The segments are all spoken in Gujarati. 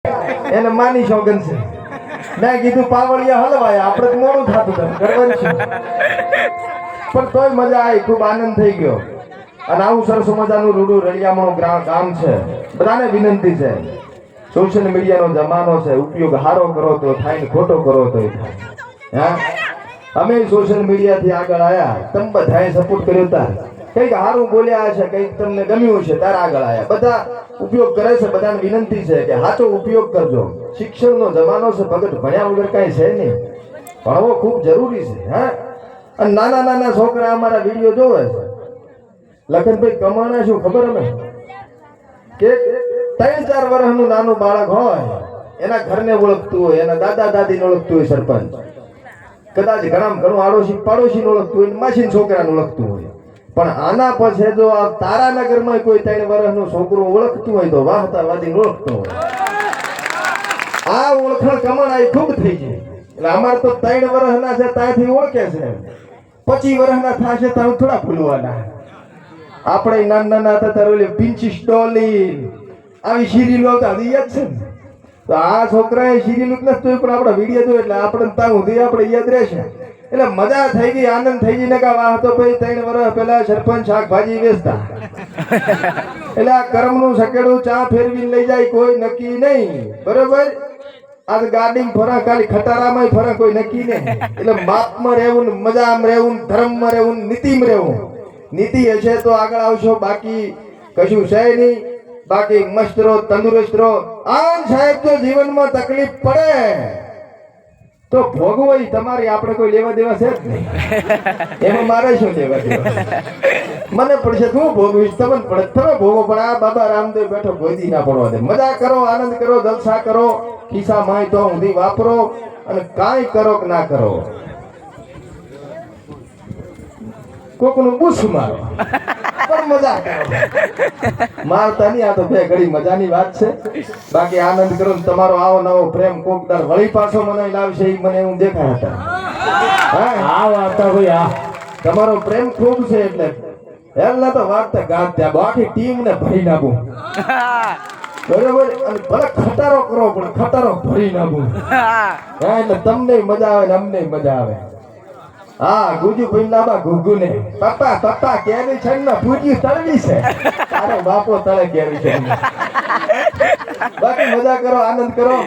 એને માની શોગન છે. મેં કીધું પાવળિયા હલવાય આપણે તો મોડું થતું હતું કરવાનું છે, પણ તોય મજા આવી, ખૂબ આનંદ થઈ ગયો. અને આવું સરસ મજાનું રૂડું રળિયામણું ગામ છે. બધાને વિનંતી છે, સોશિયલ મીડિયાનો જમાનો છે, ઉપયોગ સારો કરો તો થાય ને ખોટો કરો તો થાય. હા, અમે સોશિયલ મીડિયાથી આગળ આવ્યા, તમે બધાએ સપોર્ટ કર્યો તાર, કંઈક સારું બોલ્યા છે, કંઈક તમને ગમ્યું છે તાર આગળ આવ્યા. બધા ઉપયોગ કરે છે, બધાને વિનંતી છે કે સાચો ઉપયોગ કરજો. શિક્ષણનો જમાનો છે, ભગત ભણ્યા વગર કાંઈ છે નહીં, ભણવો ખૂબ જરૂરી છે. હા, અને નાના નાના છોકરા અમારા વિડીયો જોવે છે. લખનભાઈ કમાણા શું ખબર અમે કે 3-4 વર્ષનું નાનું બાળક હોય, એના ઘરને ઓળખતું હોય, એના દાદા દાદીને ઓળખતું હોય, સરપંચ કદાચ ઘણું આડોશી પાડોશીને ઓળખતું હોય, માસીના છોકરાને ઓળખતું હોય. પણ આના પછી જો આ તારાનગરમાં કોઈ 3 વર્ષનું છોકરું ઓળખતું હોય તો વાહતાવાદીને ઓળખતું હોય. આ ઓળખાણ કમાણા ખૂબ થઈ જાય. એટલે અમારે તો 3 વર્ષના છે ત્યાંથી ઓળખે છે, 25 વર્ષના થશે ત્યાં થોડા ભૂલવાના. આપણે નાના હતા ત્યારે ઓલી પિંચીસ ડોલી આવી સિરિયલો આવતા હતી, યાદ છે ને? તો આ છોકરાએ સિરિયલ જ નથી પણ આપણા વિડીયો જોયો એટલે આપણે ત્યાં સુધી આપણે યાદ રહેશે. એટલે મજા થઈ ગઈ, આનંદ થઈ ગઈ. ને કા વાહ તો ભાઈ 3 વર્ષ પહેલા સરપંચ શાકભાજી વેચતા. એટલે આ કર્મનું સકેડું ચા ફેરવીને લઈ જાય કોઈ નક્કી નહીં, બરોબર? આ ગાડીમાં ફરક, ખાલી ખટારામાં ફરક, કોઈ નક્કી નહીં. એટલે માપમાં રહેવું, મજામાં રહેવું, ધર્મમાં રહેવું, નીતિમાં રહેવું. નીતિ હશે તો આગળ આવશો, બાકી કશું છે નહીં. બાકી મસ્ત રહો, તંદુરસ્ત રહો. આમ સાહેબ જો જીવનમાં તકલીફ પડે તો ભોગવો તમારી, આપણે કોઈ લેવા દેવા છે જ નહીં. એમાં મારે શું લેવા દેવા? મને પડશે હું ભોગવીશ, તમને પડે તમે ભોગવો. પણ આ બાબા રામદેવ બેઠો ગોદી ના પડવા દે. મજા કરો, આનંદ કરો, જલસા કરો, ખિસ્સા માય તો ઊંધી વાપરો, અને કાંઈ કરો કે ના કરો, કોકનું બુસ મારો પણ મજા કરો. મારતા નહીં, આ તો બે ઘડી મજાની વાત છે. બાકી આનંદ કરો. તમારો આવો નવો પ્રેમ કોક દર વળી પાછો મને લાવશે, એ મને એવું દેખાય હતા. હા, વાર્તા ભાઈ, હા તમારો પ્રેમ ખૂબ છે એટલે એલા તો વાર્તા ગાત ત્યાં આખી ટીમ ને ભરી નાખું, બરોબર? અને ભલે ખટારો કરો પણ ખટારો ભરી નાખું. હા, એટલે તમને મજા આવે ને અમને મજા આવે. હા, ગુજુ પૈલાબા ગુગુ ને પપ્પા પપ્પા કેરી છે ને પૂજી તળવી છે, તારો બાપો તળે કેરી છે. બાકી મજા કરો, આનંદ કરો.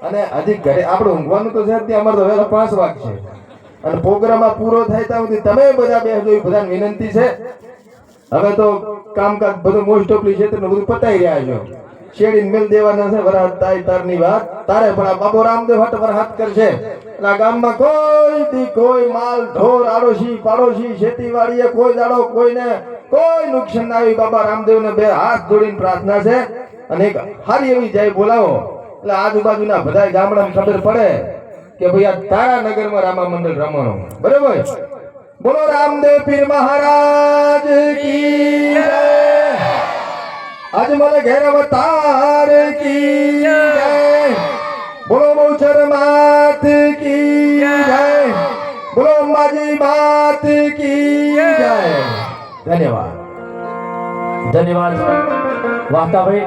અને હજી ઘરે આપણે ઊંઘવાનું તો છે, ત્યાં અમારે તો વહેલા 5 વાગશે. અને પ્રોગ્રામ પૂરો થાય ત્યાં સુધી તમે બધા બેસજો, એ બધાને વિનંતી છે. હવે તો કામકાજ બધું મોસ્ટ ઓફલી છે તો બધું પતાઈ રહ્યા છો. શેડીને મેલ દેવાના છે. વરસાદ તાય તારની વાત તારે પણ આ બાબો રામદેવ હટ વરસાદ કરશે. આ ગામમાં કોઈ માલ ઢોર, આડોશી પાડોશી, ખેતીવાડીએ કોઈ દાડો કોઈને કોઈ નુકસાન ના આવી. બાબા રામદેવને 2 હાથ જોડીને પ્રાર્થના છે. અને એક સારી એવી જય બોલાવો એટલે આજુબાજુના બધા ગામડામાં ખબર પડે કે ભાઈ આ તારાનગરમાં રામા મંડળ રમવાનું, બરોબર? બોલો રામદેવ પીર મહારાજ કી જય, અજમલ ઘેર અવતાર કી જય, બોલો બહુચર માત કી જય, બોલો માજી માત કી જય. ધન્યવાદ, ધન્યવાદ વાહતા ભાઈ.